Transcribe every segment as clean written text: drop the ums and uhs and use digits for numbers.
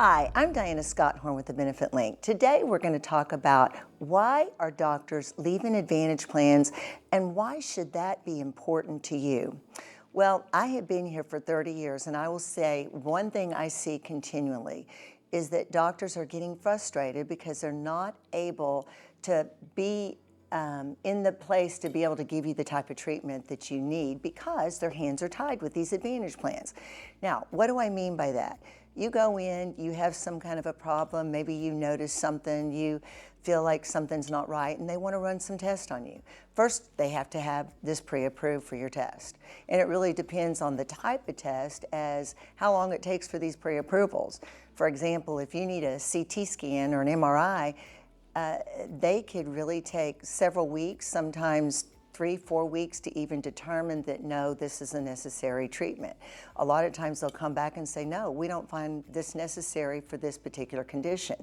Hi, I'm Diana Scothorn with the Benefit Link. Today we're going to talk about why are doctors leaving Advantage plans and why should that be important to you? Well, I have been here for 30 years and I will say one thing I see continually is that doctors are getting frustrated because they're not able to be in the place to be able to give you the type of treatment that you need because their hands are tied with these Advantage plans. Now, what do I mean by that? You go in, you have some kind of a problem, maybe you notice something, you feel like something's not right, and they want to run some tests on you. First, they have to have this pre-approved for your test. And it really depends on the type of test as how long it takes for these pre-approvals. For example, if you need a CT scan or an MRI, they could really take several weeks, sometimes 3-4 weeks to even determine that no, this is a necessary treatment. A lot of times they'll come back and say, no, we don't find this necessary for this particular condition.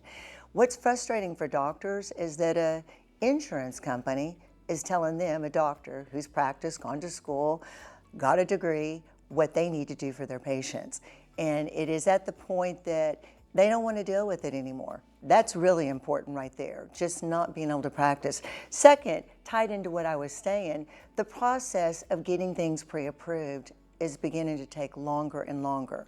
What's frustrating for doctors is that an insurance company is telling them, a doctor who's practiced, gone to school, got a degree, what they need to do for their patients. And it is at the point that they don't want to deal with it anymore. That's really important right there, just not being able to practice. Second, tied into what I was saying, the process of getting things pre-approved is beginning to take longer and longer.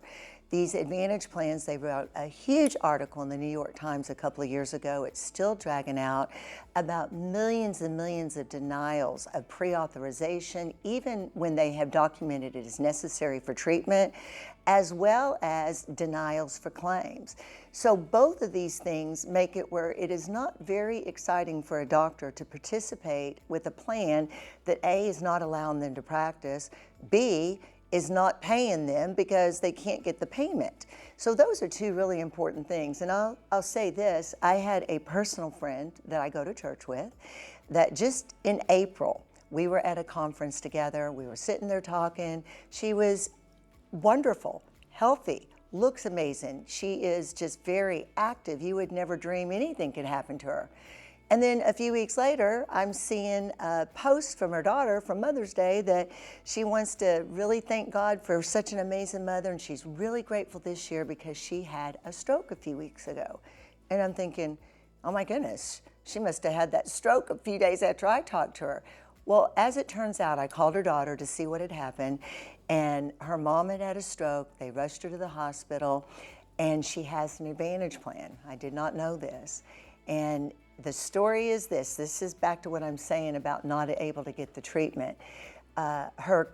These Advantage plans, they wrote a huge article in the New York Times a couple of years ago, it's still dragging out, about millions and millions of denials of pre-authorization, even when they have documented it as necessary for treatment, as well as denials for claims. So both of these things make it where it is not very exciting for a doctor to participate with a plan that A, is not allowing them to practice, B, is not paying them because they can't get the payment. So those are two really important things. And I'll say this, I had a personal friend that I go to church with that just in April, we were at a conference together, we were sitting there talking, she was wonderful, healthy, looks amazing. She is just very active. You would never dream anything could happen to her. And then a few weeks later, I'm seeing a post from her daughter from Mother's Day that she wants to really thank God for such an amazing mother, and she's really grateful this year because she had a stroke a few weeks ago. And I'm thinking, oh my goodness, she must have had that stroke a few days after I talked to her. Well, as it turns out, I called her daughter to see what had happened, and her mom had had a stroke. They rushed her to the hospital, and she has an Advantage plan. I did not know this. And the story is this is back to what I'm saying about not able to get the treatment. Her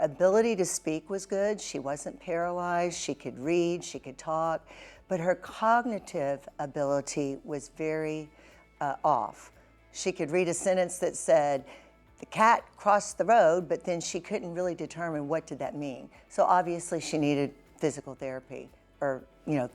ability to speak was good. She wasn't paralyzed. She could read, she could talk, but her cognitive ability was very off. She could read a sentence that said, the cat crossed the road, but then she couldn't really determine what did that mean. So obviously she needed physical therapy or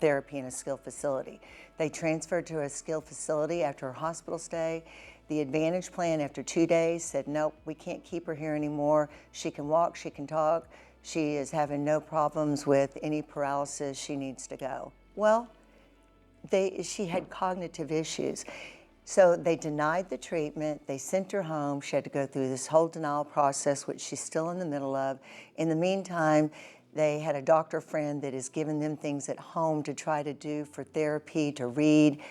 therapy in a skilled facility. They transferred to a skilled facility after her hospital stay. The Advantage plan after 2 days said, nope, we can't keep her here anymore. She can walk, she can talk. She is having no problems with any paralysis. She needs to go. Well, she had cognitive issues. So they denied the treatment, they sent her home, she had to go through this whole denial process, which she's still in the middle of. In the meantime, they had a doctor friend that is giving them things at home to try to do for therapy, to read.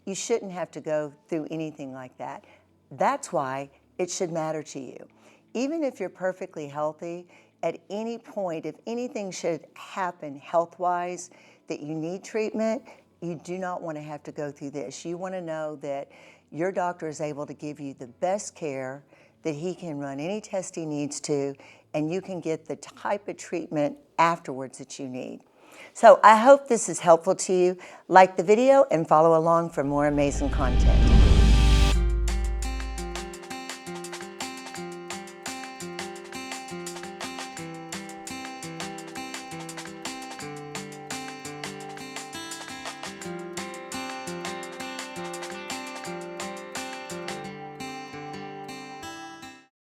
You shouldn't have to go through anything like that. That's why it should matter to you. Even if you're perfectly healthy, at any point, if anything should happen health-wise that you need treatment, you do not want to have to go through this. You want to know that your doctor is able to give you the best care, that he can run any test he needs to, and you can get the type of treatment afterwards that you need. So I hope this is helpful to you. Like the video and follow along for more amazing content.